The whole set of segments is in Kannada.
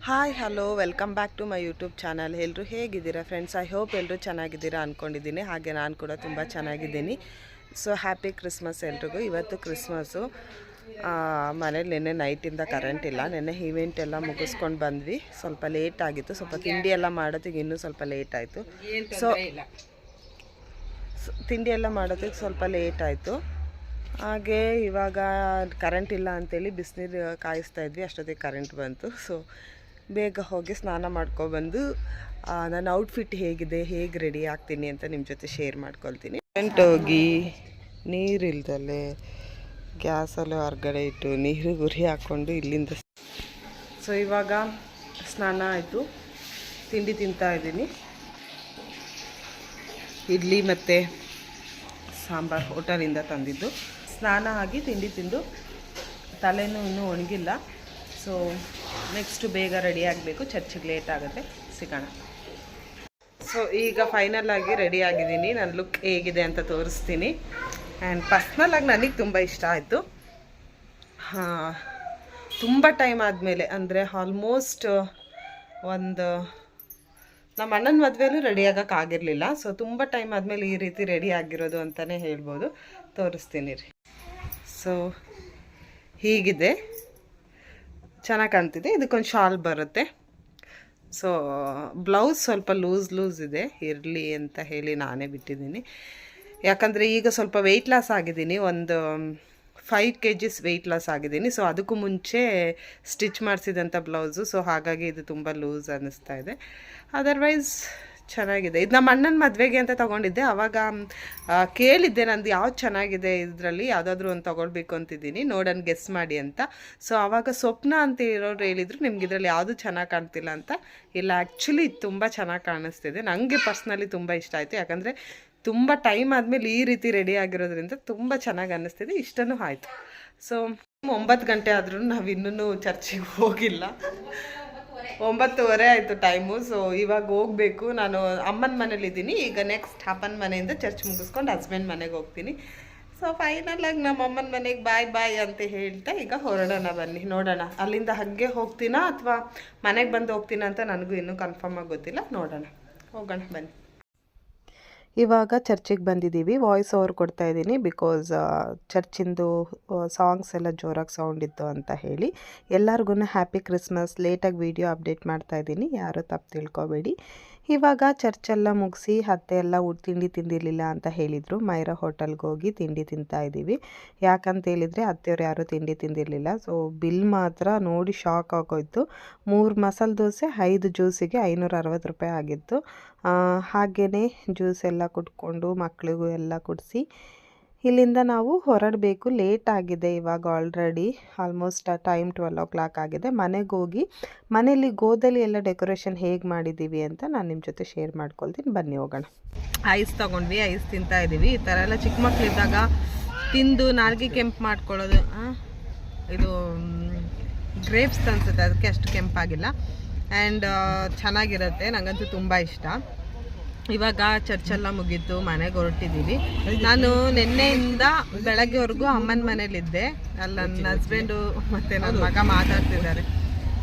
Hi hello welcome back to my YouTube channel. ಎಲ್ಲರೂ ಹೇಗಿದ್ದೀರಾ ಫ್ರೆಂಡ್ಸ್? ಐ ಹೋಪ್ ಎಲ್ಲರೂ ಚೆನ್ನಾಗಿದ್ದೀರಾ ಅಂದ್ಕೊಂಡಿದ್ದೀನಿ. ಹಾಗೆ ನಾನು ಕೂಡ ತುಂಬ ಚೆನ್ನಾಗಿದ್ದೀನಿ. ಸೊ ಹ್ಯಾಪಿ ಕ್ರಿಸ್ಮಸ್ ಎಲ್ರಿಗೂ. ಇವತ್ತು ಕ್ರಿಸ್ಮಸ್ಸು. ಮನೇಲಿ ನೆನ್ನೆ ನೈಟಿಂದ ಕರೆಂಟ್ ಇಲ್ಲ. ನೆನ್ನೆ ಈವೆಂಟ್ ಎಲ್ಲ ಮುಗಿಸ್ಕೊಂಡು ಬಂದ್ವಿ. ಸ್ವಲ್ಪ ಲೇಟ್ ಆಗಿತ್ತು. ಸ್ವಲ್ಪ ತಿಂಡಿ ಎಲ್ಲ ಮಾಡೋದಕ್ಕೆ ಇನ್ನೂ ಸ್ವಲ್ಪ ಲೇಟ್ ಆಯಿತು. ಸೊ ತಿಂಡಿ ಎಲ್ಲ ಮಾಡೋದಕ್ಕೆ ಸ್ವಲ್ಪ ಲೇಟ್ ಆಯಿತು. ಹಾಗೆ ಇವಾಗ ಕರೆಂಟ್ ಇಲ್ಲ ಅಂಥೇಳಿ ಬಿಸಿನೀರು ಕಾಯಿಸ್ತಾ ಇದ್ವಿ. ಅಷ್ಟೊತ್ತಿಗೆ ಕರೆಂಟ್ ಬಂತು. ಸೊ ಬೇಗ ಹೋಗಿ ಸ್ನಾನ ಮಾಡ್ಕೊಬಂದು ನನ್ನ ಔಟ್ಫಿಟ್ ಹೇಗಿದೆ, ಹೇಗೆ ರೆಡಿ ಆಗ್ತೀನಿ ಅಂತ ನಿಮ್ಮ ಜೊತೆ ಶೇರ್ ಮಾಡ್ಕೊಳ್ತೀನಿ. ಕರೆಂಟ್ ಹೋಗಿ ನೀರಿಲ್ದಲೆ ಗ್ಯಾಸಲ್ಲಿ ಹೊರಗಡೆ ಇಟ್ಟು ನೀರು ಗುರಿ ಹಾಕ್ಕೊಂಡು ಇಲ್ಲಿಂದ. ಸೊ ಇವಾಗ ಸ್ನಾನ ಆಯಿತು, ತಿಂಡಿ ತಿಂತಾ ಇದ್ದೀನಿ. ಇಡ್ಲಿ ಮತ್ತು ಸಾಂಬಾರು ಹೋಟೆಲಿಂದ ತಂದಿದ್ದು. ಸ್ನಾನ ಆಗಿ ತಿಂಡಿ ತಿಂದು ತಲೆನೂ ಇನ್ನೂ ಒಣಗಿಲ್ಲ. ಸೊ ನೆಕ್ಸ್ಟು ಬೇಗ ರೆಡಿ ಆಗಬೇಕು. ಚರ್ಚಿಗೆ ಲೇಟ್ ಆಗುತ್ತೆ. ಸಿಗೋಣ. ಸೊ ಈಗ ಫೈನಲ್ ಆಗಿ ರೆಡಿ ಆಗಿದ್ದೀನಿ. ನನ್ನ ಲುಕ್ ಹೇಗಿದೆ ಅಂತ ತೋರಿಸ್ತೀನಿ. ಆ್ಯಂಡ್ ಪರ್ಸ್ನಲಾಗಿ ನನಗೆ ತುಂಬ ಇಷ್ಟ ಆಯಿತು. ತುಂಬ ಟೈಮ್ ಆದಮೇಲೆ, ಅಂದರೆ ಆಲ್ಮೋಸ್ಟ್ ಒಂದು ನಮ್ಮ ಅಣ್ಣನ ಮದುವೆಯಲ್ಲೂ ರೆಡಿ ಆಗೋಕ್ಕಾಗಿರಲಿಲ್ಲ. ಸೊ ತುಂಬ ಟೈಮ್ ಆದಮೇಲೆ ಈ ರೀತಿ ರೆಡಿ ಆಗಿರೋದು ಅಂತಲೇ ಹೇಳ್ಬೋದು. ತೋರಿಸ್ತೀನಿ ರೀ. ಸೊ ಹೀಗಿದೆ, ಚೆನ್ನಾಗಿ ಕಾಣ್ತಿದೆ. ಇದಕ್ಕೊಂದು ಶಾಲ್ ಬರುತ್ತೆ. ಸೊ ಬ್ಲೌಸ್ ಸ್ವಲ್ಪ ಲೂಸ್ ಇದೆ, ಇರಲಿ ಅಂತ ಹೇಳಿ ನಾನೇ ಬಿಟ್ಟಿದ್ದೀನಿ. ಯಾಕಂದರೆ ಈಗ ಸ್ವಲ್ಪ ವೆಯ್ಟ್ ಲಾಸ್ ಆಗಿದ್ದೀನಿ. ಒಂದು 5 kgs ವೆಯ್ಟ್ ಲಾಸ್ ಆಗಿದ್ದೀನಿ. ಸೊ ಅದಕ್ಕೂ ಮುಂಚೆ ಸ್ಟಿಚ್ ಮಾಡಿಸಿದಂಥ ಬ್ಲೌಸು. ಸೊ ಹಾಗಾಗಿ ಇದು ತುಂಬ ಲೂಸ್ ಅನ್ನಿಸ್ತಾ ಇದೆ. ಅದರ್ವೈಸ್ ಚೆನ್ನಾಗಿದೆ. ಇದು ನಮ್ಮ ಅಣ್ಣನ ಮದುವೆಗೆ ಅಂತ ತೊಗೊಂಡಿದ್ದೆ. ಆವಾಗ ಕೇಳಿದ್ದೆ ನಂದು ಯಾವ್ದು ಚೆನ್ನಾಗಿದೆ ಇದರಲ್ಲಿ, ಯಾವುದಾದ್ರೂ ಒಂದು ತೊಗೊಳ್ಬೇಕು ಅಂತಿದ್ದೀನಿ, ನೋಡೋಣ ಗೆಸ್ ಮಾಡಿ ಅಂತ. ಸೊ ಆವಾಗ ಸ್ವಪ್ನ ಅಂತ ಇರೋರು ಹೇಳಿದರು ನಿಮ್ಗೆ ಇದರಲ್ಲಿ ಯಾವುದು ಚೆನ್ನಾಗಿ ಕಾಣ್ತಿಲ್ಲ ಅಂತ. ಇಲ್ಲ, ಆ್ಯಕ್ಚುಲಿ ಇದು ತುಂಬ ಚೆನ್ನಾಗಿ ಕಾಣಿಸ್ತಿದೆ. ನನಗೆ ಪರ್ಸ್ನಲಿ ತುಂಬ ಇಷ್ಟ ಆಯಿತು. ಯಾಕಂದರೆ ತುಂಬ ಟೈಮ್ ಆದಮೇಲೆ ಈ ರೀತಿ ರೆಡಿ ಆಗಿರೋದ್ರಿಂದ ತುಂಬ ಚೆನ್ನಾಗಿ ಅನ್ನಿಸ್ತಿದೆ. ಇಷ್ಟನೂ ಆಯಿತು. ಸೊ 9 ಗಂಟೆ ಆದ್ರೂ ನಾವು ಇನ್ನೂ ಚರ್ಚಿಗೆ ಹೋಗಿಲ್ಲ. 9:30 ಆಯಿತು ಟೈಮು. ಸೊ ಇವಾಗ ಹೋಗಬೇಕು. ನಾನು ಅಮ್ಮನ ಮನೇಲಿದ್ದೀನಿ. ಈಗ ನೆಕ್ಸ್ಟ್ ಅಪ್ಪನ ಮನೆಯಿಂದ ಚರ್ಚ್ ಮುಗಿಸ್ಕೊಂಡು ಹಸ್ಬೆಂಡ್ ಮನೆಗೆ ಹೋಗ್ತೀನಿ. ಸೊ ಫೈನಲಾಗಿ ನಮ್ಮ ಅಮ್ಮನ ಮನೆಗೆ ಬಾಯ್ ಅಂತ ಹೇಳ್ತಾ ಈಗ ಹೊರಡೋಣ ಬನ್ನಿ. ನೋಡೋಣ ಅಲ್ಲಿಂದ ಹಾಗೆ ಹೋಗ್ತೀನಾ ಅಥವಾ ಮನೆಗೆ ಬಂದು ಹೋಗ್ತೀನಾ ಅಂತ ನನಗೂ ಇನ್ನೂ ಕನ್ಫರ್ಮ್ ಆಗಿ ಗೊತ್ತಿಲ್ಲ. ನೋಡೋಣ, ಹೋಗೋಣ ಬನ್ನಿ. ಇವಾಗ ಚರ್ಚಿಗೆ ಬಂದಿದ್ದೀವಿ. ವಾಯ್ಸ್ ಓವರ್ ಕೊಡ್ತಾ ಇದ್ದೀನಿ. ಬಿಕಾಸ್ ಚರ್ಚಿಂದು ಸಾಂಗ್ಸ್ ಎಲ್ಲ ಜೋರಾಗಿ ಸೌಂಡ್ ಇತ್ತು ಅಂತ ಹೇಳಿ. ಎಲ್ಲರಿಗೂ ಹ್ಯಾಪಿ ಕ್ರಿಸ್ಮಸ್. ಲೇಟಾಗಿ ವೀಡಿಯೋ ಅಪ್ಡೇಟ್ ಮಾಡ್ತಾ ಇದ್ದೀನಿ, ಯಾರೂ ತಪ್ಪು ತಿಳ್ಕೊಬೇಡಿ. ಇವಾಗ ಚರ್ಚೆಲ್ಲ ಮುಗಿಸಿ ಅತ್ತೆ ಎಲ್ಲ ತಿಂಡಿ ತಿಂದಿರಲಿಲ್ಲ ಅಂತ ಹೇಳಿದರು. ಮೈರಾ ಹೋಟೆಲ್ಗೆ ಹೋಗಿ ತಿಂಡಿ ತಿಂತಾ ಇದ್ದೀವಿ. ಯಾಕಂತ ಹೇಳಿದರೆ ಅತ್ತೆಯವ್ರು ಯಾರೂ ತಿಂಡಿ ತಿಂದಿರಲಿಲ್ಲ. ಸೊ ಬಿಲ್ ಮಾತ್ರ ನೋಡಿ ಶಾಕ್ ಆಗೋಯ್ತು. 3 ಮಸಾಲೆ ದೋಸೆ, 5 ಜ್ಯೂಸಿಗೆ 560 ರೂಪಾಯಿ ಆಗಿತ್ತು. ಹಾಗೆಯೇ ಜ್ಯೂಸ್ ಎಲ್ಲ ಕುಟ್ಕೊಂಡು ಮಕ್ಕಳಿಗೂ ಎಲ್ಲ ಕುಡಿಸಿ ಇಲ್ಲಿಂದ ನಾವು ಹೊರಡಬೇಕು. ಲೇಟ್ ಆಗಿದೆ ಇವಾಗ. ಆಲ್ರೆಡಿ ಆಲ್ಮೋಸ್ಟ್ ಟೈಮ್ 12 o'clock ಆಗಿದೆ. ಮನೆಗೆ ಹೋಗಿ ಮನೇಲಿ ಗೋದಲ್ಲಿ ಎಲ್ಲ ಡೆಕೋರೇಷನ್ ಹೇಗೆ ಮಾಡಿದ್ದೀವಿ ಅಂತ ನಾನು ನಿಮ್ಮ ಜೊತೆ ಶೇರ್ ಮಾಡ್ಕೊಳ್ತೀನಿ. ಬನ್ನಿ ಹೋಗೋಣ. ಐಸ್ ತೊಗೊಂಡ್ವಿ, ಐಸ್ ತಿಂತಾ ಇದ್ದೀವಿ. ಈ ಥರ ಎಲ್ಲ ಚಿಕ್ಕ ಮಕ್ಕಳಿದ್ದಾಗ ತಿಂದು ನಾಲ್ಗೆ ಕೆಂಪು ಮಾಡ್ಕೊಳ್ಳೋದು. ಇದು ಗ್ರೇಪ್ಸ್ ಅನ್ಸುತ್ತೆ, ಅದಕ್ಕೆ ಅಷ್ಟು ಕೆಂಪಾಗಿಲ್ಲ. ಆ್ಯಂಡ್ ಚೆನ್ನಾಗಿರುತ್ತೆ. ನನಗಂತೂ ತುಂಬ ಇಷ್ಟ. ಇವಾಗ ಚರ್ಚೆಲ್ಲ ಮುಗೀತು, ಮನೆಗೆ ಹೊರಟಿದ್ದೀವಿ. ನಾನು ನಿನ್ನೆಯಿಂದ ಬೆಳಗ್ಗೆವರೆಗೂ ಅಮ್ಮನ ಮನೇಲಿದ್ದೆ. ಅಲ್ಲಿ ನನ್ನ ಹಸ್ಬೆಂಡು ಮತ್ತು ನನ್ನ ಮಗ ಮಾತಾಡ್ತಿದ್ದಾರೆ.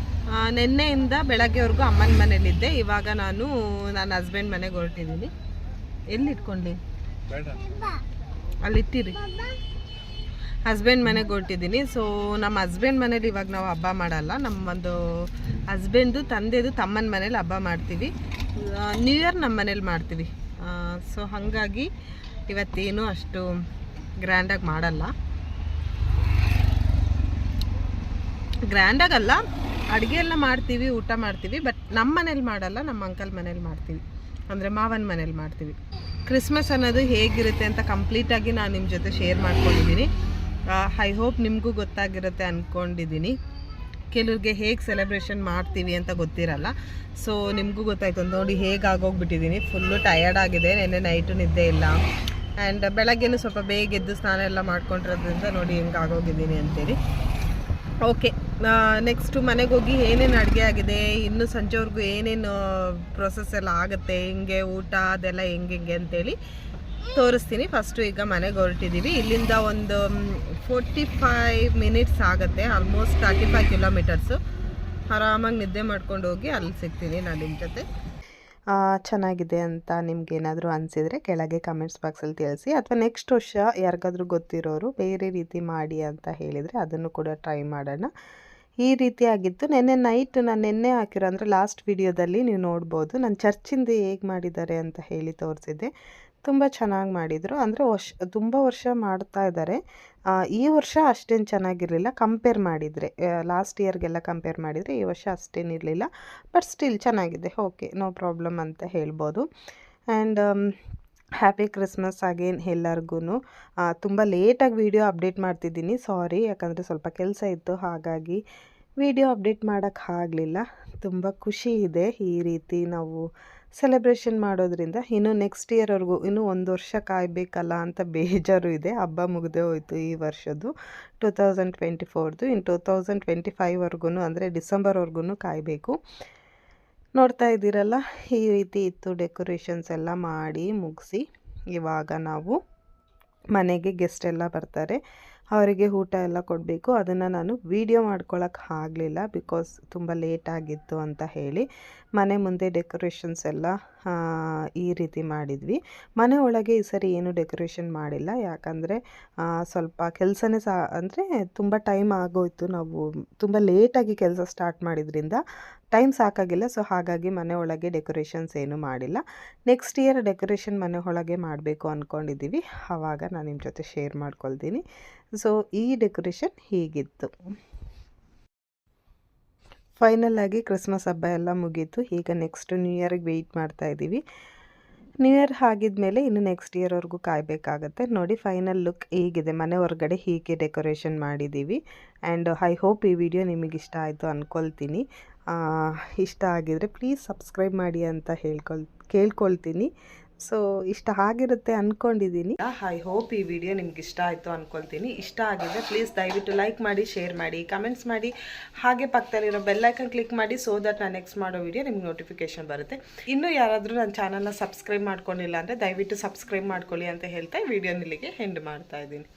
ನಿನ್ನೆಯಿಂದ ಬೆಳಗ್ಗೆವರೆಗೂ ಅಮ್ಮನ ಮನೇಲಿದ್ದೆ. ಇವಾಗ ನಾನು ನನ್ನ ಹಸ್ಬೆಂಡ್ ಮನೆಗೆ ಹೊರಟಿದ್ದೀನಿ. ಎಲ್ಲಿ ಇಟ್ಕೊಂಡಿ? ಅಲ್ಲಿಟ್ಟಿರಿ. ಹಸ್ಬೆಂಡ್ ಮನೆಗೆ ಹೊರಟಿದ್ದೀನಿ. ಸೊ ನಮ್ಮ ಹಸ್ಬೆಂಡ್ ಮನೇಲಿ ಇವಾಗ ನಾವು ಹಬ್ಬ ಮಾಡಲ್ಲ. ನಮ್ಮ ಒಂದು ಹಸ್ಬೆಂಡು ತಂದೆದು ತಮ್ಮನ ಮನೇಲಿ ಹಬ್ಬ ಮಾಡ್ತೀವಿ. ನ್ಯೂ ಇಯರ್ ನಮ್ಮ ಮನೇಲಿ ಮಾಡ್ತೀವಿ. ಸೊ ಹಾಗಾಗಿ ಇವತ್ತೇನು ಅಷ್ಟು ಗ್ರ್ಯಾಂಡಾಗಿ ಮಾಡಲ್ಲ. ಗ್ರ್ಯಾಂಡಾಗಲ್ಲ, ಅಡುಗೆ ಎಲ್ಲ ಮಾಡ್ತೀವಿ, ಊಟ ಮಾಡ್ತೀವಿ. ಬಟ್ ನಮ್ಮ ಮನೇಲಿ ಮಾಡಲ್ಲ, ನಮ್ಮ ಅಂಕಲ್ ಮನೇಲಿ ಮಾಡ್ತೀವಿ, ಅಂದರೆ ಮಾವನ ಮನೇಲಿ ಮಾಡ್ತೀವಿ. ಕ್ರಿಸ್ಮಸ್ ಅನ್ನೋದು ಹೇಗಿರುತ್ತೆ ಅಂತ ಕಂಪ್ಲೀಟಾಗಿ ನಾನು ನಿಮ್ಮ ಜೊತೆ ಶೇರ್ ಮಾಡ್ಕೊಂಡಿದ್ದೀನಿ. ಐ ಹೋಪ್ ನಿಮಗೂ ಗೊತ್ತಾಗಿರುತ್ತೆ ಅಂದ್ಕೊಂಡಿದ್ದೀನಿ. ಕೆಲವ್ರಿಗೆ ಹೇಗೆ ಸೆಲೆಬ್ರೇಷನ್ ಮಾಡ್ತೀವಿ ಅಂತ ಗೊತ್ತಿರಲ್ಲ. ಸೊ ನಿಮಗೂ ಗೊತ್ತಾಯ್ತು ನೋಡಿ, ಹೇಗೆ ಆಗೋಗ್ಬಿಟ್ಟಿದ್ದೀನಿ. ಫುಲ್ಲು ಟಯರ್ಡ್ ಆಗಿದೆ. ನೆನ್ನೆ ನೈಟು ನಿದ್ದೆ ಇಲ್ಲ. ಆ್ಯಂಡ್ ಬೆಳಗ್ಗೆನೂ ಸ್ವಲ್ಪ ಬೇಗ ಎದ್ದು ಸ್ನಾನ ಎಲ್ಲ ಮಾಡ್ಕೊಂಡಿರೋದ್ರಿಂದ ನೋಡಿ ಹೆಂಗೆ ಆಗೋಗಿದ್ದೀನಿ ಅಂತೇಳಿ. ಓಕೆ, ನೆಕ್ಸ್ಟು ಮನೆಗೆ ಹೋಗಿ ಏನೇನು ಅಡುಗೆ ಆಗಿದೆ, ಇನ್ನು ಸಂಜೆವರೆಗೂ ಏನೇನು ಪ್ರೊಸೆಸ್ ಎಲ್ಲ ಆಗುತ್ತೆ, ಹಿಂಗೆ ಊಟ ಅದೆಲ್ಲ ಹೆಂಗೆ ಅಂತೇಳಿ ತೋರಿಸ್ತೀನಿ. ಫಸ್ಟು ಈಗ ಮನೆಗೆ ಹೊರಟಿದ್ದೀವಿ. ಇಲ್ಲಿಂದ ಒಂದು 45 minutes ಆಗುತ್ತೆ. Almost 35 kilometers. ಆರಾಮಾಗಿ ನಿದ್ದೆ ಮಾಡ್ಕೊಂಡು ಹೋಗಿ ಅಲ್ಲಿ ಸಿಗ್ತೀನಿ ನಾನು ನಿಮ್ಮ ಜೊತೆ. ಚೆನ್ನಾಗಿದೆ ಅಂತ ನಿಮ್ಗೇನಾದರೂ ಅನಿಸಿದರೆ ಕೆಳಗೆ ಕಮೆಂಟ್ಸ್ ಬಾಕ್ಸಲ್ಲಿ ತಿಳಿಸಿ, ಅಥವಾ ನೆಕ್ಸ್ಟ್ ವರ್ಷ ಯಾರಿಗಾದ್ರೂ ಗೊತ್ತಿರೋರು ಬೇರೆ ರೀತಿ ಮಾಡಿ ಅಂತ ಹೇಳಿದರೆ ಅದನ್ನು ಕೂಡ ಟ್ರೈ ಮಾಡೋಣ. ಈ ರೀತಿ ಆಗಿತ್ತು ನೆನ್ನೆ ನೈಟ್. ನಾನು ನೆನ್ನೆ ಹಾಕಿರೋ ಅಂದರೆ ಲಾಸ್ಟ್ ವಿಡಿಯೋದಲ್ಲಿ ನೀವು ನೋಡ್ಬೋದು ನಾನು ಚರ್ಚಿಂದ ಹೇಗೆ ಮಾಡಿದ್ದಾರೆ ಅಂತ ಹೇಳಿ ತೋರಿಸಿದ್ದೆ. ತುಂಬ ಚೆನ್ನಾಗಿ ಮಾಡಿದರು. ಅಂದರೆ ತುಂಬ ವರ್ಷ ಮಾಡ್ತಾ ಇದ್ದಾರೆ. ಈ ವರ್ಷ ಅಷ್ಟೇನು ಚೆನ್ನಾಗಿರಲಿಲ್ಲ ಕಂಪೇರ್ ಮಾಡಿದರೆ, ಲಾಸ್ಟ್ ಇಯರ್ಗೆಲ್ಲ ಕಂಪೇರ್ ಮಾಡಿದರೆ ಈ ವರ್ಷ ಅಷ್ಟೇನಿರಲಿಲ್ಲ. ಬಟ್ ಸ್ಟಿಲ್ ಚೆನ್ನಾಗಿದೆ, ಓಕೆ, ನೋ ಪ್ರಾಬ್ಲಮ್ ಅಂತ ಹೇಳ್ಬೋದು. ಆ್ಯಂಡ್ ಹ್ಯಾಪಿ ಕ್ರಿಸ್ಮಸ್ ಅಗೇನ್ ಎಲ್ಲರಿಗೂ. ತುಂಬ ಲೇಟಾಗಿ ವೀಡಿಯೋ ಅಪ್ಡೇಟ್ ಮಾಡ್ತಿದ್ದೀನಿ, ಸಾರಿ, ಯಾಕಂದರೆ ಸ್ವಲ್ಪ ಕೆಲಸ ಇತ್ತು, ಹಾಗಾಗಿ ವಿಡಿಯೋ ಅಪ್ಡೇಟ್ ಮಾಡೋಕ್ಕಾಗಲಿಲ್ಲ. ತುಂಬ ಖುಷಿ ಇದೆ ಈ ರೀತಿ ನಾವು ಸೆಲೆಬ್ರೇಷನ್ ಮಾಡೋದ್ರಿಂದ. ಇನ್ನು ನೆಕ್ಸ್ಟ್ ಇಯರ್ವರೆಗೂ ಇನ್ನೂ 1 ವರ್ಷ ಕಾಯಬೇಕಲ್ಲ ಅಂತ ಬೇಜಾರು ಇದೆ. ಹಬ್ಬ ಮುಗಿದೇ ಹೋಯಿತು ಈ ವರ್ಷದ್ದು 2024. ಇನ್ನು 2025ವರೆಗೂ ಅಂದರೆ ಡಿಸೆಂಬರ್ವರೆಗೂ ಕಾಯಬೇಕು. ನೋಡ್ತಾ ಇದ್ದೀರಲ್ಲ, ಈ ರೀತಿ ಇತ್ತು ಡೆಕೋರೇಷನ್ಸ್ ಎಲ್ಲ ಮಾಡಿ ಮುಗಿಸಿ. ಇವಾಗ ನಾವು ಮನೆಗೆ ಗೆಸ್ಟ್ ಎಲ್ಲ ಬರ್ತಾರೆ, ಅವರಿಗೆ ಊಟ ಎಲ್ಲ ಕೊಡಬೇಕು. ಅದನ್ನು ನಾನು ವೀಡಿಯೋ ಮಾಡ್ಕೊಳ್ಳೋಕೆ ಆಗಲಿಲ್ಲ, ಬಿಕಾಸ್ ತುಂಬ ಲೇಟ್ ಆಗಿತ್ತು ಅಂತ ಹೇಳಿ. ಮನೆ ಮುಂದೆ ಡೆಕೋರೇಷನ್ಸ್ ಎಲ್ಲ ಈ ರೀತಿ ಮಾಡಿದ್ವಿ. ಮನೆ ಒಳಗೆ ಈ ಸರಿ ಏನು ಡೆಕೋರೇಷನ್ ಮಾಡಿಲ್ಲ, ಯಾಕಂದರೆ ಸ್ವಲ್ಪ ಕೆಲಸನೇ ಅಂದರೆ ತುಂಬ ಟೈಮ್ ಆಗೋಯ್ತು. ನಾವು ತುಂಬ ಲೇಟಾಗಿ ಕೆಲಸ ಸ್ಟಾರ್ಟ್ ಮಾಡಿದ್ರಿಂದ ಟೈಮ್ ಸಾಕಾಗಿಲ್ಲ. ಸೊ ಹಾಗಾಗಿ ಮನೆ ಒಳಗೆ ಡೆಕೋರೇಷನ್ಸ್ ಏನೂ ಮಾಡಿಲ್ಲ. ನೆಕ್ಸ್ಟ್ ಇಯರ್ ಡೆಕೋರೇಷನ್ ಮನೆ ಒಳಗೆ ಮಾಡಬೇಕು ಅಂದ್ಕೊಂಡಿದ್ದೀವಿ, ಆವಾಗ ನಾನು ನಿಮ್ಮ ಜೊತೆ ಶೇರ್ ಮಾಡ್ಕೊಳ್ತೀನಿ. ಸೊ ಈ ಡೆಕೋರೇಷನ್ ಹೀಗಿತ್ತು. ಫೈನಲ್ ಆಗಿ ಕ್ರಿಸ್ಮಸ್ ಹಬ್ಬ ಎಲ್ಲ ಮುಗೀತು. ಈಗ ನೆಕ್ಸ್ಟ್ ನ್ಯೂ ಇಯರ್ಗೆ ವೆಯ್ಟ್ ಮಾಡ್ತಾ ಇದ್ದೀವಿ. ನ್ಯೂ ಇಯರ್ ಆಗಿದ್ಮೇಲೆ ಇನ್ನು ನೆಕ್ಸ್ಟ್ ಇಯರ್ವರೆಗೂ ಕಾಯಬೇಕಾಗತ್ತೆ. ನೋಡಿ ಫೈನಲ್ ಲುಕ್ ಹೀಗಿದೆ. ಮನೆ ಹೊರಗಡೆ ಹೀಗೆ ಡೆಕೋರೇಷನ್ ಮಾಡಿದ್ದೀವಿ. ಆ್ಯಂಡ್ ಐ ಹೋಪ್ ಈ ವಿಡಿಯೋ ನಿಮಗೆ ಇಷ್ಟ ಆಯಿತು ಅಂದ್ಕೊಳ್ತೀನಿ. ಇಷ್ಟ ಆಗಿದರೆ ಪ್ಲೀಸ್ ಸಬ್ಸ್ಕ್ರೈಬ್ ಮಾಡಿ ಅಂತ ಕೇಳ್ಕೊಳ್ತೀನಿ. ಸೊ ಇಷ್ಟ ಆಗಿರುತ್ತೆ ಅಂದ್ಕೊಂಡಿದ್ದೀನಿ. ಐ ಹೋಪ್ ಈ ವಿಡಿಯೋ ನಿಮ್ಗೆ ಇಷ್ಟ ಆಯಿತು ಅಂದ್ಕೊಳ್ತೀನಿ. ಇಷ್ಟ ಆಗಿದ್ರೆ ಪ್ಲೀಸ್ ದಯವಿಟ್ಟು ಲೈಕ್ ಮಾಡಿ, ಶೇರ್ ಮಾಡಿ, ಕಮೆಂಟ್ಸ್ ಮಾಡಿ, ಹಾಗೆ ಪಕ್ಕದಲ್ಲಿರೋ ಬೆಲ್ಲೈಕನ್ ಕ್ಲಿಕ್ ಮಾಡಿ, ಸೊ ದಟ್ ನಾನು ನೆಕ್ಸ್ಟ್ ಮಾಡೋ ವಿಡಿಯೋ ನಿಮ್ಗೆ ನೋಟಿಫಿಕೇಶನ್ ಬರುತ್ತೆ. ಇನ್ನೂ ಯಾರಾದರೂ ನನ್ನ ಚಾನಲ್ನ ಸಬ್ಸ್ಕ್ರೈಬ್ ಮಾಡ್ಕೊಂಡಿಲ್ಲ ಅಂದರೆ ದಯವಿಟ್ಟು ಸಬ್ಸ್ಕ್ರೈಬ್ ಮಾಡ್ಕೊಳ್ಳಿ ಅಂತ ಹೇಳ್ತಾ ವಿಡಿಯೋನ ಇಲ್ಲಿಗೆ ಎಂಡ್ ಮಾಡ್ತಾ ಇದ್ದೀನಿ.